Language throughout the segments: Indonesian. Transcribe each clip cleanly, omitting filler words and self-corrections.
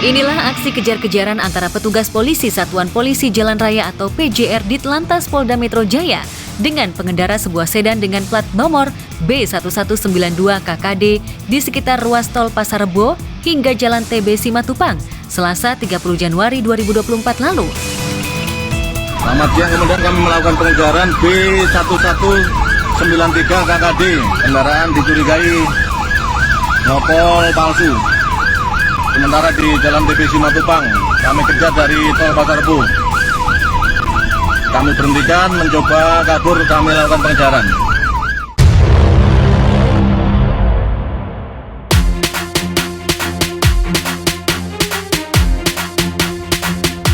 Inilah aksi kejar-kejaran antara petugas polisi Satuan Polisi Jalan Raya atau PJR Ditlantas Polda Metro Jaya dengan pengendara sebuah sedan dengan plat nomor B1192 KKD di sekitar ruas tol Pasar Rebo hingga Jalan TB Simatupang, Selasa 30 Januari 2024 lalu. Selamat siang, kemudian kami melakukan pengejaran B1193 KKD. Kendaraan dicurigai ngopol palsu. Sementara di Jalan TB Simatupang, kami kejar dari tol Pasar Rebo. Kami berhentikan, mencoba kabur, kami lakukan pengejaran.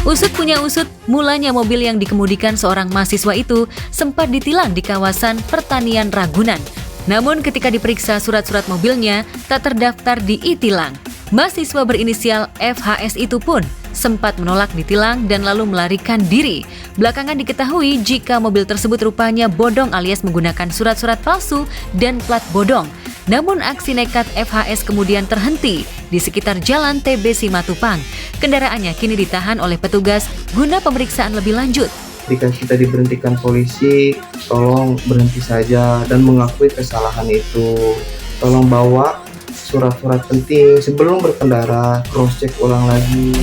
Usut punya usut, mulanya mobil yang dikemudikan seorang mahasiswa itu sempat ditilang di kawasan Pertanian Ragunan. Namun ketika diperiksa surat-surat mobilnya tak terdaftar di e-tilang. Mahasiswa berinisial FHS itu pun sempat menolak ditilang dan lalu melarikan diri. Belakangan diketahui jika mobil tersebut rupanya bodong alias menggunakan surat-surat palsu dan plat bodong. Namun aksi nekat FHS kemudian terhenti di sekitar Jalan TB Simatupang. Kendaraannya kini ditahan oleh petugas guna pemeriksaan lebih lanjut. Ketika kita diberhentikan polisi, tolong berhenti saja dan mengakui kesalahan itu. Tolong bawa surat-surat penting sebelum berkendara, cross check ulang lagi.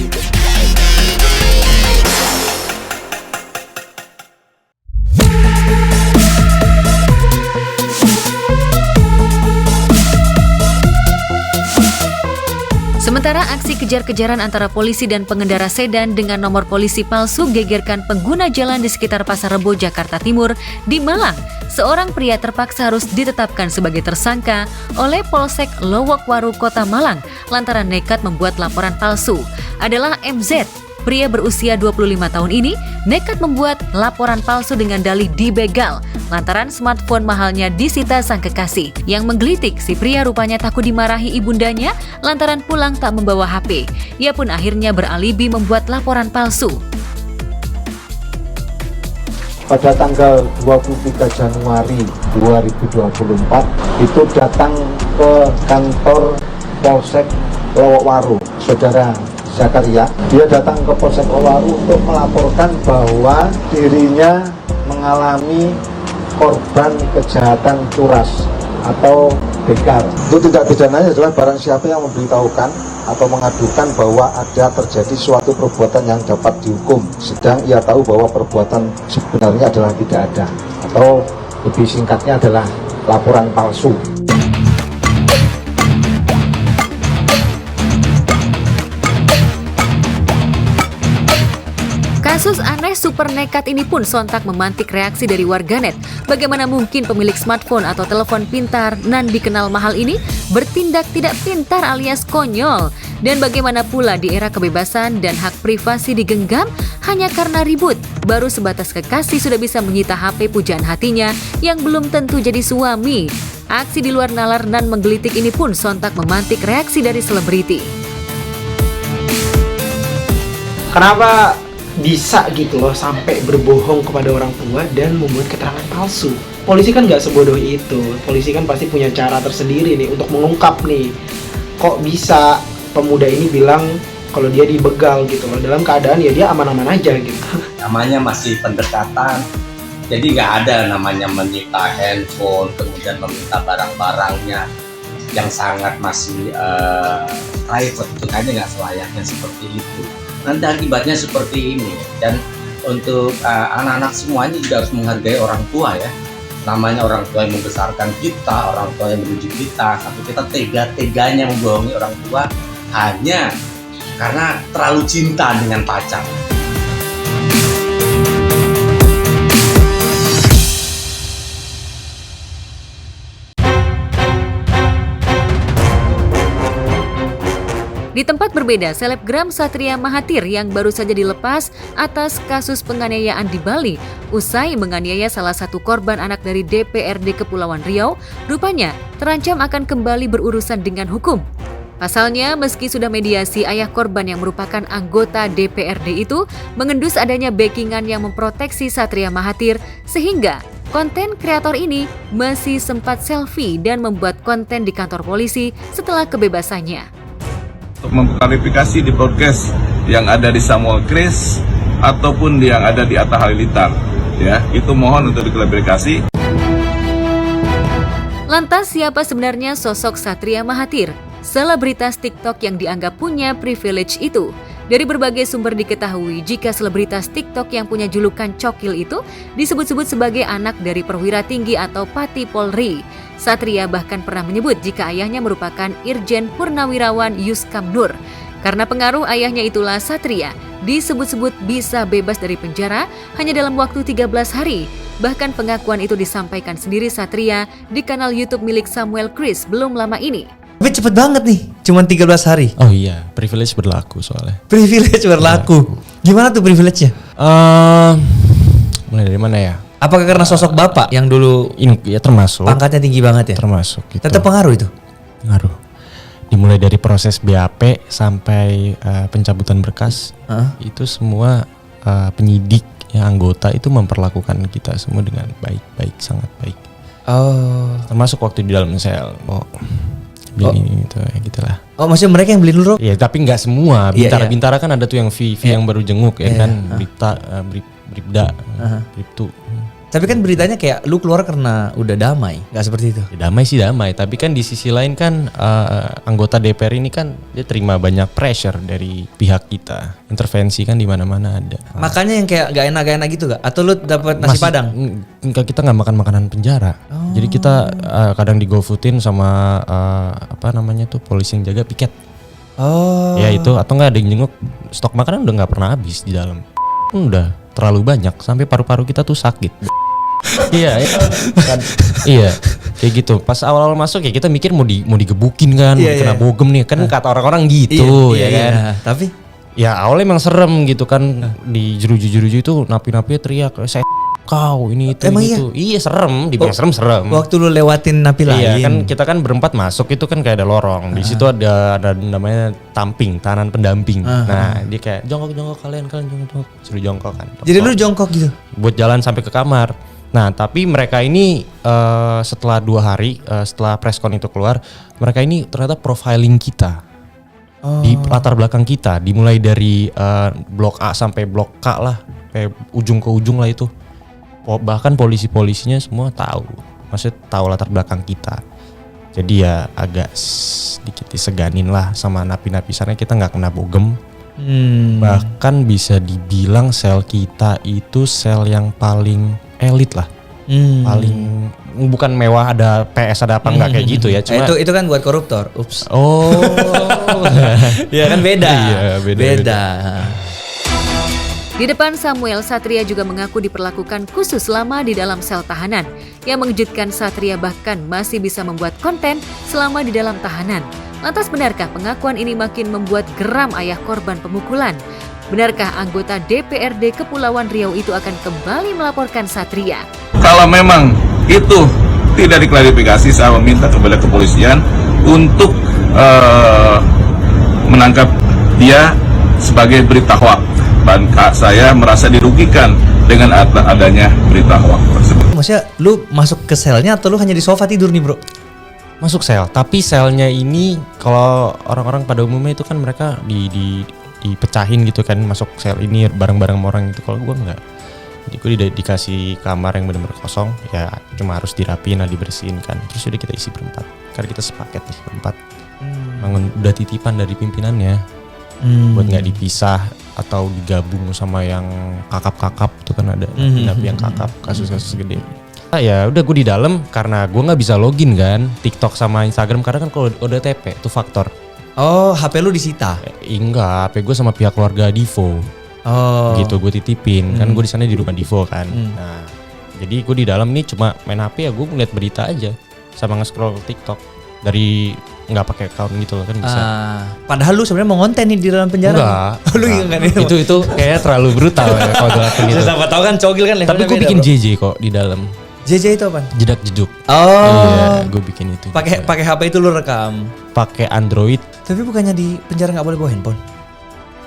Sementara aksi kejar-kejaran antara polisi dan pengendara sedan dengan nomor polisi palsu gegerkan pengguna jalan di sekitar Pasar Rebo, Jakarta Timur. Di Malang, seorang pria terpaksa harus ditetapkan sebagai tersangka oleh Polsek Lowokwaru, Kota Malang lantaran nekat membuat laporan palsu. Adalah MZ. Pria berusia 25 tahun ini nekat membuat laporan palsu dengan dalih dibegal lantaran smartphone mahalnya disita sang kekasih. Yang menggelitik, si pria rupanya takut dimarahi ibundanya lantaran pulang tak membawa HP. Ia pun akhirnya beralibi membuat laporan palsu. Pada tanggal 23 Januari 2024 itu datang ke kantor Polsek Lowokwaru, saudara Zakaria. Dia datang ke Polsek Lowokwaru untuk melaporkan bahwa dirinya mengalami korban kejahatan curas atau bekar. Itu tindak pidananya adalah barang siapa yang memberitahukan atau mengadukan bahwa ada terjadi suatu perbuatan yang dapat dihukum, sedang ia tahu bahwa perbuatan sebenarnya adalah tidak ada, atau lebih singkatnya adalah laporan palsu. Kasus aneh super nekat ini pun sontak memantik reaksi dari warganet. Bagaimana mungkin pemilik smartphone atau telepon pintar nan dikenal mahal ini bertindak tidak pintar alias konyol? Dan bagaimana pula di era kebebasan dan hak privasi digenggam hanya karena ribut? Baru sebatas kekasih sudah bisa menyita HP pujaan hatinya yang belum tentu jadi suami. Aksi di luar nalar nan menggelitik ini pun sontak memantik reaksi dari selebriti. Kenapa bisa gitu loh sampai berbohong kepada orang tua dan membuat keterangan palsu? Polisi kan nggak sebodoh itu. Polisi kan pasti punya cara tersendiri nih untuk mengungkap nih. Kok bisa pemuda ini bilang kalau dia dibegal gitu loh, dalam keadaan ya dia aman-aman aja gitu. Namanya masih pendekatan, jadi nggak ada namanya menyita handphone kemudian meminta barang-barangnya yang sangat masih private. Itu kayaknya nggak selayaknya seperti itu. Nanti akibatnya seperti ini. Dan untuk anak-anak semuanya juga harus menghargai orang tua ya. Namanya orang tua yang membesarkan kita, orang tua yang mendidik kita, tapi kita tega-teganya membohongi orang tua hanya karena terlalu cinta dengan pacar. Di tempat berbeda, selebgram Satria Mahathir yang baru saja dilepas atas kasus penganiayaan di Bali usai menganiaya salah satu korban anak dari DPRD Kepulauan Riau, rupanya terancam akan kembali berurusan dengan hukum. Pasalnya, meski sudah mediasi, ayah korban yang merupakan anggota DPRD itu mengendus adanya backingan yang memproteksi Satria Mahathir sehingga konten kreator ini masih sempat selfie dan membuat konten di kantor polisi setelah kebebasannya. Untuk mengklarifikasi di broadcast yang ada di Samuel Chris ataupun yang ada di Atta Halilintar, ya, itu mohon untuk diklarifikasi. Lantas siapa sebenarnya sosok Satria Mahathir, selebritas TikTok yang dianggap punya privilege itu? Dari berbagai sumber diketahui jika selebritas TikTok yang punya julukan Cokil itu disebut-sebut sebagai anak dari perwira tinggi atau Pati Polri. Satria bahkan pernah menyebut jika ayahnya merupakan Irjen Purnawirawan Yuskam Nur. Karena pengaruh ayahnya itulah Satria disebut-sebut bisa bebas dari penjara hanya dalam waktu 13 hari. Bahkan pengakuan itu disampaikan sendiri Satria di kanal YouTube milik Samuel Chris belum lama ini. Tapi cepet banget nih, cuman 13 hari. Oh iya, privilege berlaku soalnya. Privilege berlaku. Gimana tuh privilege-nya? Mulai dari mana ya? Apakah karena sosok bapak yang dulu Ini ya termasuk. pangkatnya tinggi banget ya? Termasuk gitu. Tetap pengaruh itu? Pengaruh. Dimulai dari proses BAP sampai pencabutan berkas, itu semua penyidik yang anggota itu memperlakukan kita semua dengan baik-baik, sangat baik. Oh. Termasuk waktu di dalam sel. Ini itu ya gitulah. Oh, maksudnya mereka yang beli dulu? Iya, tapi nggak semua. Iya, Bintara-bintara kan ada tuh yang V yang baru jenguk ya kan, Bribda, Bribtu. Tapi kan beritanya kayak lu keluar karena udah damai, nggak seperti itu? Ya, damai sih damai, tapi kan di sisi lain kan anggota DPR ini kan dia terima banyak pressure dari pihak kita. Intervensi kan di mana-mana ada. Makanya yang kayak gak enak gitu gak? Atau lu dapat nasi padang? Enggak, kita nggak makan makanan penjara. Jadi kita kadang digolfootin sama polisi yang jaga piket. Oh. Ya itu, atau nggak ada yang jenguk, stok makanan udah nggak pernah habis di dalam. Udah terlalu banyak sampai paru-paru kita tuh sakit. Iya, kan, iya, kayak gitu. Pas awal-awal masuk ya kita mikir mau digebukin kan, mau kena bogem nih kan, kata orang-orang gitu, ya kan. Tapi ya awalnya emang serem gitu kan, di jeruju-jeruju itu napi-napi teriak, saya kau ini itu emang ini itu. Iya serem, dibilang serem. waktu lu lewatin napi lain. Iya kan, kita kan berempat masuk itu kan kayak ada lorong. Di situ ada namanya tamping, tahanan pendamping. Nah, dia kayak jongkok kalian jongkok. Suruh jongkok kan. Jadi lu jongkok gitu? Buat jalan sampai ke kamar. Nah, tapi mereka ini setelah 2 hari setelah preskon itu keluar, mereka ini ternyata profiling kita. Di latar belakang kita, dimulai dari blok A sampai blok K lah, kayak ujung ke ujung lah itu. Bahkan polisi-polisinya semua tahu, maksudnya tahu latar belakang kita. Jadi ya agak sedikit diseganin lah sama napi-napi sana, kita nggak kena bogem. Bahkan bisa dibilang sel kita itu sel yang paling elit lah, paling bukan mewah, ada PS ada apa enggak kayak gitu ya, cuma itu kan buat koruptor. Ups. Oh. Ya kan beda. Iya, beda. Di depan Samuel, Satria juga mengaku diperlakukan khusus lama di dalam sel tahanan. Yang mengejutkan, Satria bahkan masih bisa membuat konten selama di dalam tahanan. Lantas benarkah pengakuan ini makin membuat geram ayah korban pemukulan? Benarkah anggota DPRD Kepulauan Riau itu akan kembali melaporkan Satria? Kalau memang itu tidak diklarifikasi, saya meminta kepada kepolisian untuk menangkap dia sebagai berita hoaks. Dan saya merasa dirugikan dengan adanya berita hoaks tersebut. Maksudnya lu masuk ke selnya atau lu hanya di sofa tidur nih bro? Masuk sel, tapi selnya ini kalau orang-orang pada umumnya itu kan mereka dipecahin gitu kan, masuk sel ini bareng-bareng orang itu. Kalau gue enggak, jadi gue dikasih kamar yang benar-benar kosong, ya cuma harus dirapiin, dibersihin kan, terus udah kita isi berempat, karena kita sepaket nih berempat. Bangun udah titipan dari pimpinannya, buat nggak dipisah atau digabung sama yang kakap-kakap tuh kan ada napi yang kakap, kasus-kasus gede. Ya udah gue di dalam karena gue nggak bisa login kan TikTok sama Instagram karena kan kalau ODTP itu faktor. Oh, HP lu disita? Enggak, HP gue sama pihak keluarga Divo. Oh. Gitu gue titipin, kan gue di sana di rumah Divo kan. Nah, jadi gue di dalam nih cuma main HP, ya gue ngeliat berita aja sama nge-scroll TikTok dari nggak pakai account gitu loh kan bisa. Padahal lu sebenarnya mau ngonten nih di dalam penjara. Enggak. Lu enggak nih. Itu kayaknya terlalu brutal ya kalau gue lakuin gitu. Siapa tahu kan Cogil kan. Tapi gue bikin JJ kok di dalam. JJ itu apa? Jedak jeduk. Oh. Iya, gue bikin itu. Pakai HP itu lu rekam. Pakai Android. Tapi bukannya di penjara nggak boleh bawa handphone?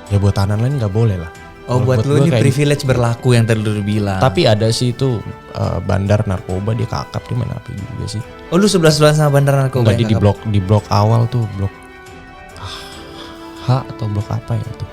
Ya buat tahanan lain nggak boleh lah. Oh, buat lu ini privilege berlaku yang tadi lu bilang. Tapi ada sih itu bandar narkoba, dia kakap, dia main api juga sih. Oh, lu 11-11 sama bandar narkoba? Enggak, di blok awal tuh, blok H atau blok apa ya tuh.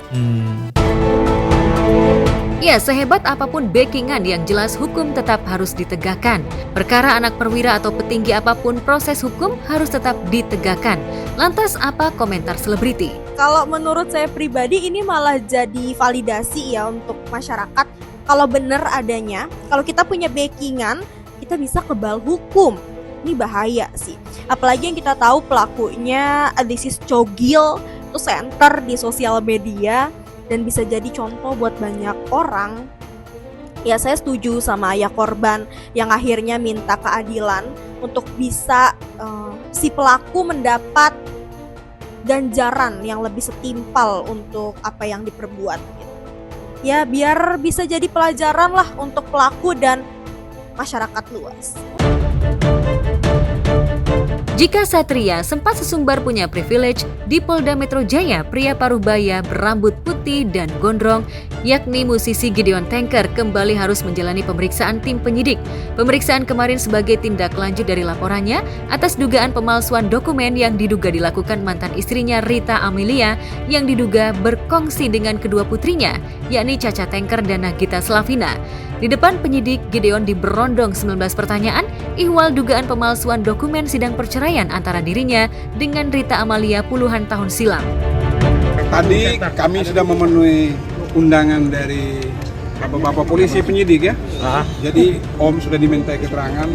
Ya, sehebat apapun backingan yang jelas hukum tetap harus ditegakkan. Perkara anak perwira atau petinggi apapun, proses hukum harus tetap ditegakkan. Lantas apa komentar selebriti? Kalau menurut saya pribadi ini malah jadi validasi ya untuk masyarakat. Kalau benar adanya, kalau kita punya backingan, kita bisa kebal hukum. Ini bahaya sih. Apalagi yang kita tahu pelakunya this is cogil, itu center di sosial media dan bisa jadi contoh buat banyak orang. Ya, saya setuju sama ayah korban yang akhirnya minta keadilan untuk bisa si pelaku mendapat ganjaran yang lebih setimpal untuk apa yang diperbuat gitu. Ya, biar bisa jadi pelajaran lah untuk pelaku dan masyarakat luas. Jika Satria sempat sesumbar punya privilege, di Polda Metro Jaya pria paruh-baya berambut putih dan gondrong, yakni musisi Gideon Tanker, kembali harus menjalani pemeriksaan tim penyidik. Pemeriksaan kemarin sebagai tindak lanjut dari laporannya atas dugaan pemalsuan dokumen yang diduga dilakukan mantan istrinya Rita Amelia yang diduga berkongsi dengan kedua putrinya, yakni Caca Tanker dan Nagita Slavina. Di depan penyidik, Gideon diberondong 19 pertanyaan ihwal dugaan pemalsuan dokumen sidang perceraian antara dirinya dengan Rita Amalia puluhan tahun silam. Tadi kami sudah memenuhi undangan dari Bapak-bapak polisi penyidik ya. Jadi Om sudah diminta keterangan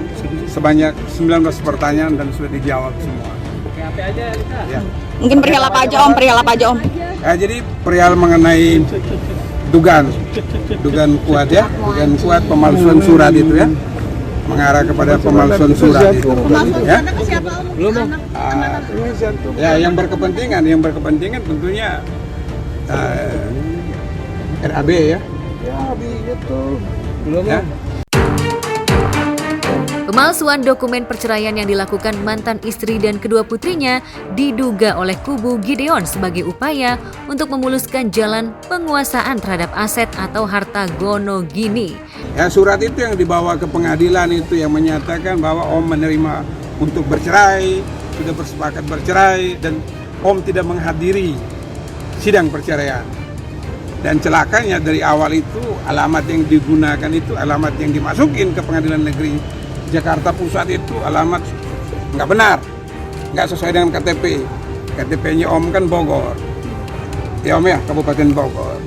sebanyak 19 pertanyaan dan sudah dijawab semua. Ya. Mungkin perihal apa aja Om? Ya, jadi perihal mengenai dugaan kuat ya, dugaan kuat pemalsuan surat itu ya, mengarah kepada pemalsuan surat itu. Ya. Ya, yang berkepentingan tentunya RAB ya. Ya. Pemalsuan dokumen perceraian yang dilakukan mantan istri dan kedua putrinya diduga oleh kubu Gideon sebagai upaya untuk memuluskan jalan penguasaan terhadap aset atau harta Gono Gini. Ya, surat itu yang dibawa ke pengadilan itu yang menyatakan bahwa Om menerima untuk bercerai, sudah bersepakat bercerai dan Om tidak menghadiri sidang perceraian. Dan celakanya dari awal itu alamat yang digunakan itu alamat yang dimasukin ke Pengadilan Negeri Jakarta Pusat itu alamat nggak benar, nggak sesuai dengan KTP. KTP-nya Om kan Bogor, ya Om ya, Kabupaten Bogor.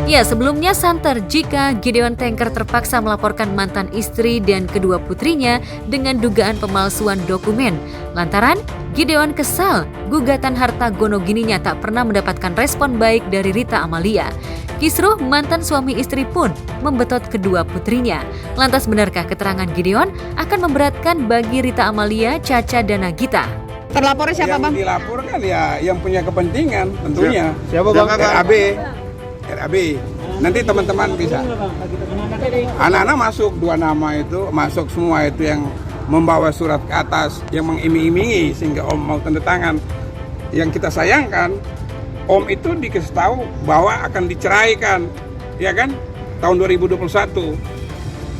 Ya, sebelumnya santer jika Gideon Tanker terpaksa melaporkan mantan istri dan kedua putrinya dengan dugaan pemalsuan dokumen. Lantaran Gideon kesal, gugatan harta Gono Gininya tak pernah mendapatkan respon baik dari Rita Amalia. Kisruh mantan suami istri pun membetot kedua putrinya. Lantas benarkah keterangan Gideon akan memberatkan bagi Rita Amalia, Caca, dan Nagita? Terlapor siapa Bang? Yang dilaporkan ya yang punya kepentingan tentunya. Siapa Bang? RAB. Nanti teman-teman bisa. Anak-anak masuk 2 nama itu, masuk semua itu yang membawa surat ke atas, yang mengiming-imingi sehingga Om mau tanda tangan. Yang kita sayangkan, Om itu dikasih tahu bahwa akan diceraikan, ya kan? Tahun 2021.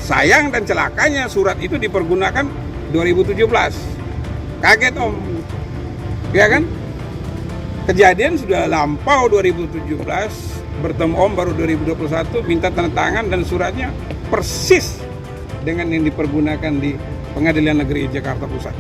Sayang dan celakanya surat itu dipergunakan 2017. Kaget Om. Ya kan? Kejadian sudah lampau 2017, bertemu Om baru 2021, minta tanda tangan dan suratnya persis dengan yang dipergunakan di Pengadilan Negeri Jakarta Pusat.